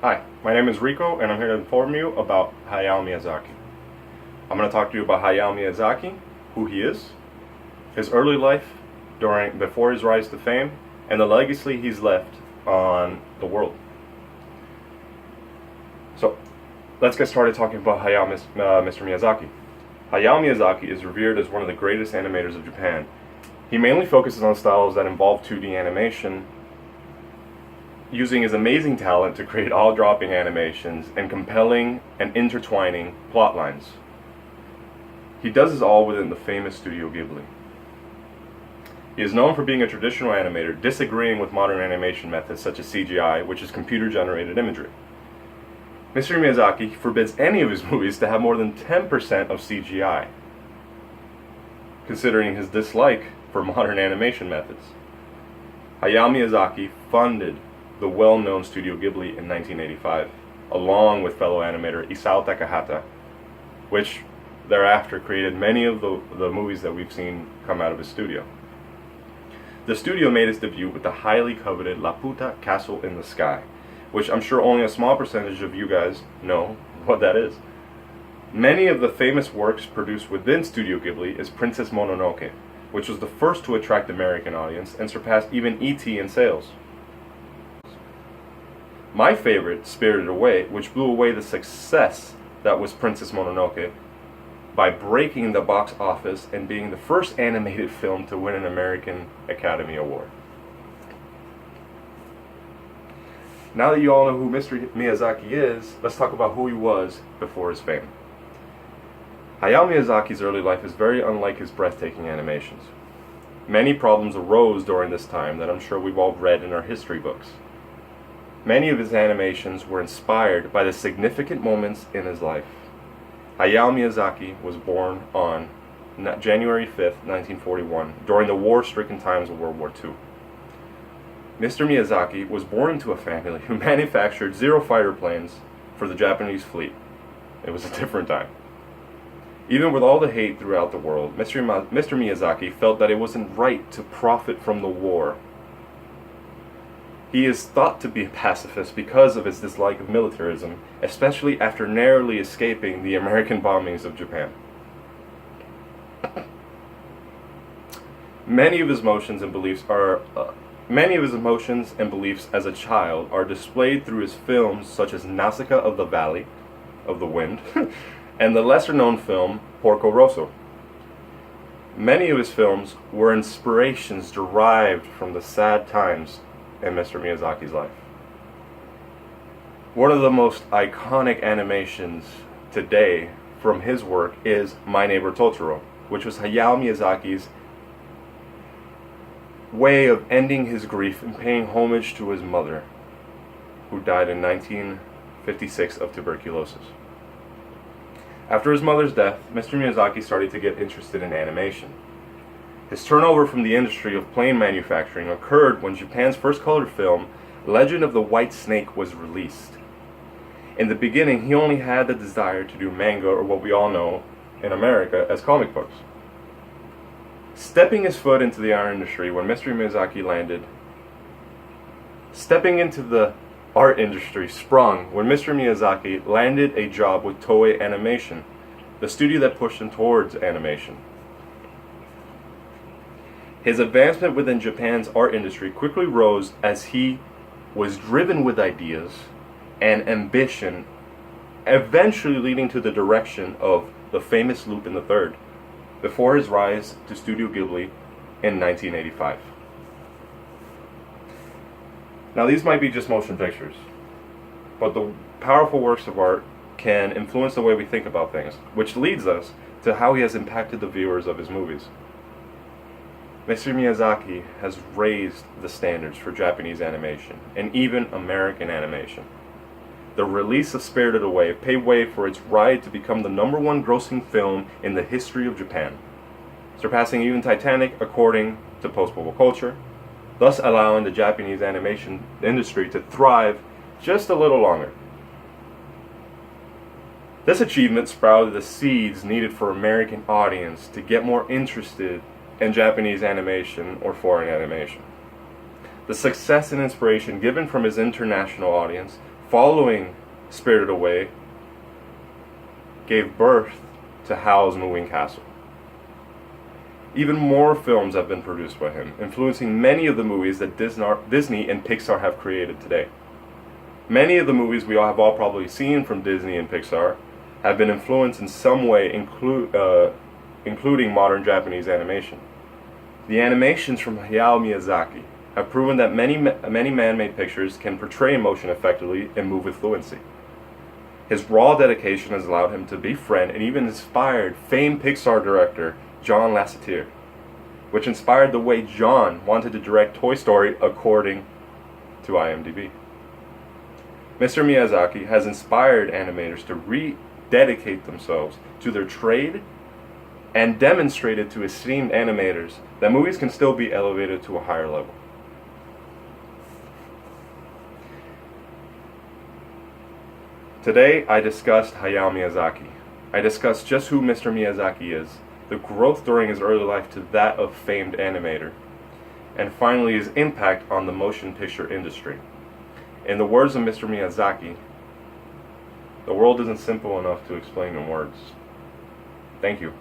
Hi, my name is Rico and I'm here to inform you about Hayao Miyazaki. I'm going to talk to you about Hayao Miyazaki, who he is, his early life before his rise to fame, and the legacy he's left on the world. So, let's get started talking about Mr. Miyazaki. Hayao Miyazaki is revered as one of the greatest animators of Japan. He mainly focuses on styles that involve 2D animation, using his amazing talent to create jaw-dropping animations and compelling and intertwining plot lines. He does this all within the famous Studio Ghibli. He is known for being a traditional animator, disagreeing with modern animation methods such as CGI, which is computer-generated imagery. Mr. Miyazaki forbids any of his movies to have more than 10% of CGI, considering his dislike for modern animation methods. Hayao Miyazaki funded the well-known Studio Ghibli in 1985, along with fellow animator Isao Takahata, which thereafter created many of the movies that we've seen come out of his studio. The studio made its debut with the highly coveted Laputa Castle in the Sky, which I'm sure only a small percentage of you guys know what that is. Many of the famous works produced within Studio Ghibli is Princess Mononoke, which was the first to attract the American audience and surpassed even E.T. in sales. My favorite, Spirited Away, which blew away the success that was Princess Mononoke by breaking the box office and being the first animated film to win an American Academy Award. Now that you all know who Mr. Miyazaki is, let's talk about who he was before his fame. Hayao Miyazaki's early life is very unlike his breathtaking animations. Many problems arose during this time that I'm sure we've all read in our history books. Many of his animations were inspired by the significant moments in his life. Hayao Miyazaki was born on January 5th, 1941, during the war-stricken times of World War II. Mr. Miyazaki was born into a family who manufactured Zero fighter planes for the Japanese fleet. It was a different time. Even with all the hate throughout the world, Mr. Miyazaki felt that it wasn't right to profit from the war. He is thought to be a pacifist because of his dislike of militarism, especially after narrowly escaping the American bombings of Japan. Many of his emotions and beliefs as a child are displayed through his films such as Nausicaa of the Valley of the Wind and the lesser-known film Porco Rosso. Many of his films were inspirations derived from the sad times in Mr. Miyazaki's life. One of the most iconic animations today from his work is My Neighbor Totoro, which was Hayao Miyazaki's way of ending his grief and paying homage to his mother, who died in 1956 of tuberculosis. After his mother's death, Mr. Miyazaki started to get interested in animation. His turnover from the industry of plane manufacturing occurred when Japan's first color film, Legend of the White Snake, was released. In the beginning, he only had the desire to do manga, or what we all know in America as comic books. Stepping his foot into the art industry when Mr. Miyazaki landed, stepping into the art industry sprung when Mr. Miyazaki landed a job with Toei Animation, the studio that pushed him towards animation. His advancement within Japan's art industry quickly rose as he was driven with ideas and ambition, eventually leading to the direction of the famous Lupin III, before his rise to Studio Ghibli in 1985. Now, these might be just motion pictures, but the powerful works of art can influence the way we think about things, which leads us to how he has impacted the viewers of his movies. Mr. Miyazaki has raised the standards for Japanese animation, and even American animation. The release of Spirited Away paved way for its ride to become the #1 grossing film in the history of Japan, surpassing even Titanic according to post-global culture, thus allowing the Japanese animation industry to thrive just a little longer. This achievement sprouted the seeds needed for American audience to get more interested in Japanese animation or foreign animation. The success and inspiration given from his international audience following Spirited Away, gave birth to Howl's Moving Castle. Even more films have been produced by him, influencing many of the movies that Disney and Pixar have created today. Many of the movies we all have probably seen from Disney and Pixar have been influenced in some way, including modern Japanese animation. The animations from Hayao Miyazaki have proven that many man-made pictures can portray emotion effectively and move with fluency. His raw dedication has allowed him to befriend and even inspired famed Pixar director John Lasseter, which inspired the way John wanted to direct Toy Story according to IMDb. Mr. Miyazaki has inspired animators to rededicate themselves to their trade and demonstrated to esteemed animators that movies can still be elevated to a higher level. Today I discussed Hayao Miyazaki. I discussed just who Mr. Miyazaki is, the growth during his early life to that of famed animator, and finally his impact on the motion picture industry. In the words of Mr. Miyazaki, the world isn't simple enough to explain in words. Thank you.